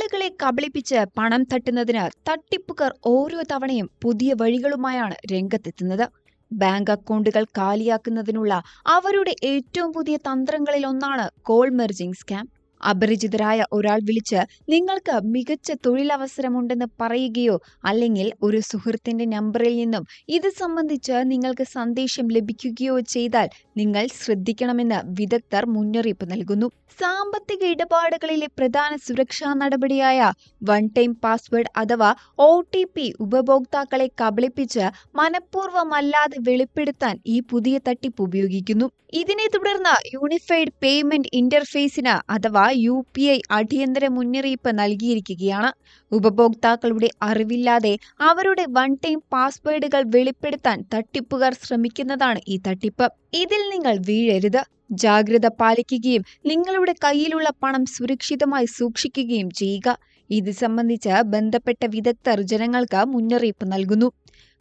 ആളുകളെ കബളിപ്പിച്ച് പണം തട്ടുന്നതിന് തട്ടിപ്പുകാർ ഓരോ തവണയും പുതിയ വഴികളുമായാണ് രംഗത്തെത്തുന്നത്. ബാങ്ക് അക്കൗണ്ടുകൾ കാലിയാക്കുന്നതിനുള്ള അവരുടെ ഏറ്റവും പുതിയ തന്ത്രങ്ങളിലൊന്നാണ് കോൾ മെർജിംഗ് സ്കാം. അപരിചിതരായ ഒരാൾ വിളിച്ച് നിങ്ങൾക്ക് മികച്ച തൊഴിലവസരമുണ്ടെന്ന് പറയുകയോ അല്ലെങ്കിൽ ഒരു സുഹൃത്തിന്റെ നമ്പറിൽ നിന്നും ഇത് സംബന്ധിച്ച് നിങ്ങൾക്ക് സന്ദേശം ലഭിക്കുകയോ ചെയ്താൽ നിങ്ങൾ ശ്രദ്ധിക്കണമെന്ന് വിദഗ്ധർ മുന്നറിയിപ്പ് നൽകുന്നു. സാമ്പത്തിക ഇടപാടുകളിലെ പ്രധാന സുരക്ഷാ നടപടിയായ വൺ ടൈം പാസ്വേഡ് അഥവാ OTP ഉപഭോക്താക്കളെ കബളിപ്പിച്ച് മനഃപൂർവ്വമല്ലാതെ വെളിപ്പെടുത്താൻ ഈ പുതിയ തട്ടിപ്പ് ഉപയോഗിക്കുന്നു. ഇതിനെ തുടർന്ന് യൂണിഫൈഡ് പേയ്മെന്റ് ഇന്റർഫേസിന് അഥവാ UPI അടിയന്തര മുന്നറിയിപ്പ് നൽകിയിരിക്കുകയാണ്. ഉപഭോക്താക്കളുടെ അറിവില്ലാതെ അവരുടെ വൺ ടൈം പാസ്വേഡുകൾ വെളിപ്പെടുത്താൻ തട്ടിപ്പുകാർ ശ്രമിക്കുന്നതാണ് ഈ തട്ടിപ്പ്. ഇതിൽ നിങ്ങൾ വീഴരുത്. ജാഗ്രത പാലിക്കുകയും നിങ്ങളുടെ കയ്യിലുള്ള പണം സുരക്ഷിതമായി സൂക്ഷിക്കുകയും ചെയ്യുക. ഇത് സംബന്ധിച്ച് ബന്ധപ്പെട്ട വിദഗ്ധർ ജനങ്ങൾക്ക് മുന്നറിയിപ്പ് നൽകുന്നു.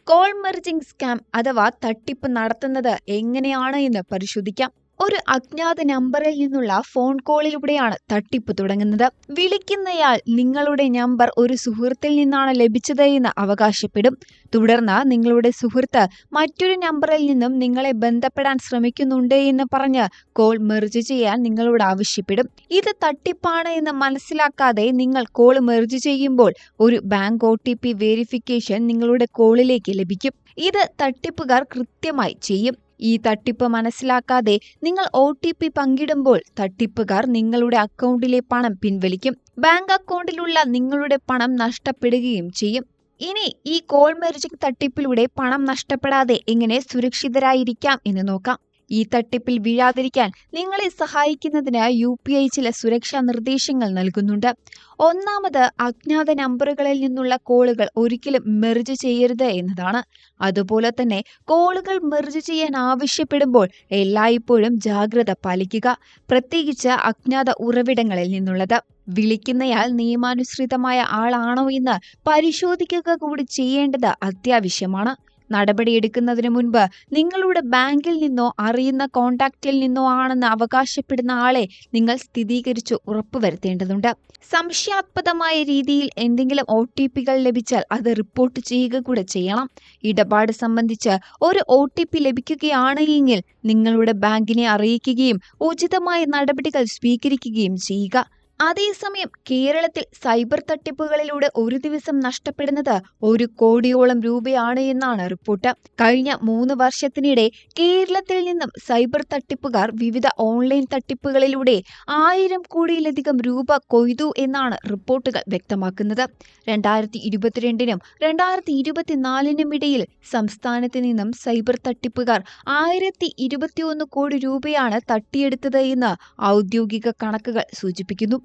കോൾ മെർജിംഗ് സ്കാം അഥവാ തട്ടിപ്പ് നടത്തുന്നത് എങ്ങനെയാണ് എന്ന് പരിശോധിക്കാം. ഒരു അജ്ഞാത നമ്പറിൽ നിന്നുള്ള ഫോൺ കോളിലൂടെയാണ് തട്ടിപ്പ് തുടങ്ങുന്നത്. വിളിക്കുന്നയാൾ നിങ്ങളുടെ നമ്പർ ഒരു സുഹൃത്തിൽ നിന്നാണ് ലഭിച്ചത് എന്ന് അവകാശപ്പെടും. തുടർന്ന് നിങ്ങളുടെ സുഹൃത്ത് മറ്റൊരു നമ്പറിൽ നിന്നും നിങ്ങളെ ബന്ധപ്പെടാൻ ശ്രമിക്കുന്നുണ്ട് എന്ന് പറഞ്ഞ് കോൾ മെർജ് ചെയ്യാൻ നിങ്ങളോട് ആവശ്യപ്പെടും. ഇത് തട്ടിപ്പാണ് എന്ന് മനസ്സിലാക്കാതെ നിങ്ങൾ കോൾ മെർജ് ചെയ്യുമ്പോൾ ഒരു ബാങ്ക് OTP വെരിഫിക്കേഷൻ നിങ്ങളുടെ കോളിലേക്ക് ലഭിക്കും. ഇത് തട്ടിപ്പുകാർ കൃത്യമായി ചെയ്യും. ഈ തട്ടിപ്പ് മനസ്സിലാക്കാതെ നിങ്ങൾ OTP പങ്കിടുമ്പോൾ തട്ടിപ്പുകാർ നിങ്ങളുടെ അക്കൗണ്ടിലെ പണം പിൻവലിക്കും. ബാങ്ക് അക്കൗണ്ടിലുള്ള നിങ്ങളുടെ പണം നഷ്ടപ്പെടുകയും ചെയ്യും. ഇനി ഈ കോൾ മെർജിംഗ് തട്ടിപ്പിലൂടെ പണം നഷ്ടപ്പെടാതെ എങ്ങനെ സുരക്ഷിതരായിരിക്കാം എന്ന് നോക്കാം. ഈ തട്ടിപ്പിൽ വീഴാതിരിക്കാൻ നിങ്ങളെ സഹായിക്കുന്നതിന് UPI ചില സുരക്ഷാ നിർദ്ദേശങ്ങൾ നൽകുന്നുണ്ട്. ഒന്നാമത്, അജ്ഞാത നമ്പറുകളിൽ നിന്നുള്ള കോളുകൾ ഒരിക്കലും മെർജ് ചെയ്യരുത് എന്നതാണ്. അതുപോലെ തന്നെ കോളുകൾ മെർജ് ചെയ്യാൻ ആവശ്യപ്പെടുമ്പോൾ എല്ലായ്പ്പോഴും ജാഗ്രത പാലിക്കുക, പ്രത്യേകിച്ച് അജ്ഞാത ഉറവിടങ്ങളിൽ നിന്നുള്ളത്. വിളിക്കുന്നയാൾ നിയമാനുസൃതമായ ആളാണോ എന്ന് പരിശോധിക്കുക കൂടി ചെയ്യേണ്ടത് അത്യാവശ്യമാണ്. നടപടിയെടുക്കുന്നതിന് മുൻപ് നിങ്ങളുടെ ബാങ്കിൽ നിന്നോ അറിയുന്ന കോണ്ടാക്റ്റിൽ നിന്നോ ആണെന്ന് അവകാശപ്പെടുന്ന ആളെ നിങ്ങൾ സ്ഥിരീകരിച്ച് ഉറപ്പുവരുത്തേണ്ടതുണ്ട്. സംശയാസ്പദമായ രീതിയിൽ എന്തെങ്കിലും OTPകൾ ലഭിച്ചാൽ അത് റിപ്പോർട്ട് ചെയ്യുക കൂടെ ചെയ്യണം. ഇടപാട് സംബന്ധിച്ച് ഒരു OTP ലഭിക്കുകയാണ് എങ്കിൽ നിങ്ങളുടെ ബാങ്കിനെ അറിയിക്കുകയും ഉചിതമായ നടപടികൾ സ്വീകരിക്കുകയും ചെയ്യുക. അതേസമയം കേരളത്തിൽ സൈബർ തട്ടിപ്പുകളിലൂടെ ഒരു ദിവസം നഷ്ടപ്പെടുന്നത് 1 കോടിയോളം രൂപയാണ് എന്നാണ് റിപ്പോർട്ട്. കഴിഞ്ഞ 3 വർഷത്തിനിടെ കേരളത്തിൽ നിന്നും സൈബർ തട്ടിപ്പുകാർ വിവിധ ഓൺലൈൻ തട്ടിപ്പുകളിലൂടെ 1000 കോടിയിലധികം രൂപ കൊയ്തു എന്നാണ് റിപ്പോർട്ടുകൾ വ്യക്തമാക്കുന്നത്. 2022നും 2024നും ഇടയിൽ സംസ്ഥാനത്ത് നിന്നും സൈബർ തട്ടിപ്പുകാർ 1021 കോടി രൂപയാണ് തട്ടിയെടുത്തത് എന്ന് ഔദ്യോഗിക കണക്കുകൾ സൂചിപ്പിക്കുന്നു.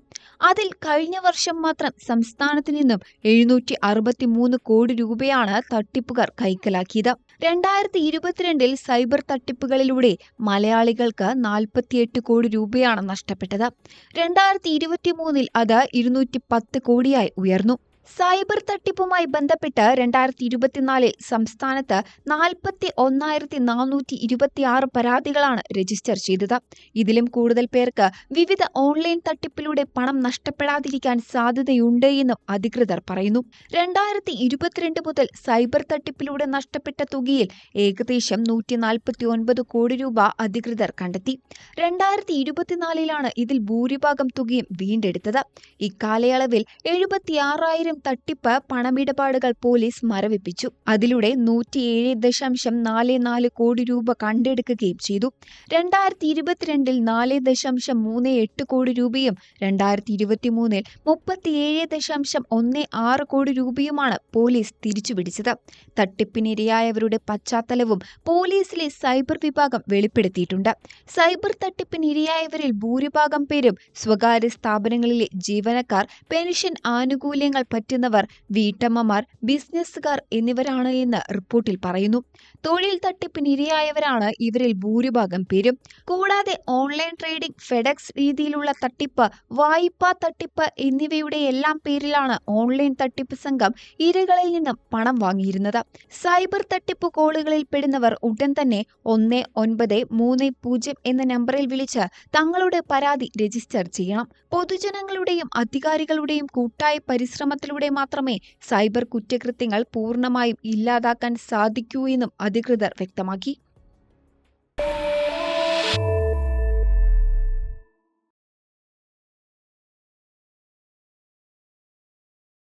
അതിൽ കഴിഞ്ഞ വർഷം മാത്രം സംസ്ഥാനത്ത് നിന്നും 763 കോടി രൂപയാണ് തട്ടിപ്പുകാർ കൈക്കലാക്കിയത്. 2022 സൈബർ തട്ടിപ്പുകളിലൂടെ മലയാളികൾക്ക് 48 കോടി രൂപയാണ് നഷ്ടപ്പെട്ടത്. 2023 അത് 210 കോടിയായി ഉയർന്നു. സൈബർ തട്ടിപ്പുമായി ബന്ധപ്പെട്ട് 2024 സംസ്ഥാനത്ത് 41,426 പരാതികളാണ് രജിസ്റ്റർ ചെയ്തത്. ഇതിലും കൂടുതൽ പേർക്ക് വിവിധ ഓൺലൈൻ തട്ടിപ്പിലൂടെ പണം നഷ്ടപ്പെടാതിരിക്കാൻ സാധ്യതയുണ്ട് എന്നും അധികൃതർ പറയുന്നു. 2022 മുതൽ സൈബർ തട്ടിപ്പിലൂടെ നഷ്ടപ്പെട്ട തുകയിൽ ഏകദേശം 149 കോടി രൂപ അധികൃതർ കണ്ടെത്തി. 2024 ഇതിൽ ഭൂരിഭാഗം തുകയും വീണ്ടെടുത്തത്. ഇക്കാലയളവിൽ 76,000 തട്ടിപ്പ് പണമിടപാടുകൾ പോലീസ് മരവിപ്പിച്ചു. അതിലൂടെ 107.44 കോടി രൂപ കണ്ടെടുക്കുകയും ചെയ്തു. 2022 4.38 കോടി രൂപയും 2023 37.16 കോടി രൂപയുമാണ് പോലീസ് തിരിച്ചുപിടിച്ചത്. തട്ടിപ്പിനിരയായവരുടെ പശ്ചാത്തലവും പോലീസിലെ സൈബർ വിഭാഗം വെളിപ്പെടുത്തിയിട്ടുണ്ട്. സൈബർ തട്ടിപ്പിനിരയായവരിൽ ഭൂരിഭാഗം പേരും സ്വകാര്യ സ്ഥാപനങ്ങളിലെ ജീവനക്കാർ, പെൻഷൻ ആനുകൂല്യങ്ങൾ പറ്റുന്നവർ വീട്ടമ്മമാർ, ബിസിനസ്സുകാർ എന്നിവരാണ് എന്ന് റിപ്പോർട്ടിൽ പറയുന്നു. തൊഴിൽ തട്ടിപ്പിനിരയായവരാണ് ഇവരിൽ ഭൂരിഭാഗം പേരും. കൂടാതെ ഓൺലൈൻ ട്രേഡിംഗ്, ഫെഡെക്സ് രീതിയിലുള്ള തട്ടിപ്പ്, വായ്പാ തട്ടിപ്പ് എന്നിവയുടെയെല്ലാം പേരിലാണ് ഓൺലൈൻ തട്ടിപ്പ് സംഘം ഇരകളിൽ നിന്നും പണം വാങ്ങിയിരുന്നത്. സൈബർ തട്ടിപ്പ് കോളുകളിൽ പെടുന്നവർ ഉടൻ തന്നെ 1930 എന്ന നമ്പറിൽ വിളിച്ച് തങ്ങളുടെ പരാതി രജിസ്റ്റർ ചെയ്യണം. പൊതുജനങ്ങളുടെയും അധികാരികളുടെയും കൂട്ടായ പരിശ്രമത്തിലൂടെ മാത്രമേ സൈബർ കുറ്റകൃത്യങ്ങൾ പൂർണ്ണമായും ഇല്ലാതാക്കാൻ സാധിക്കൂ എന്നും അധികൃതർ വ്യക്തമാക്കി.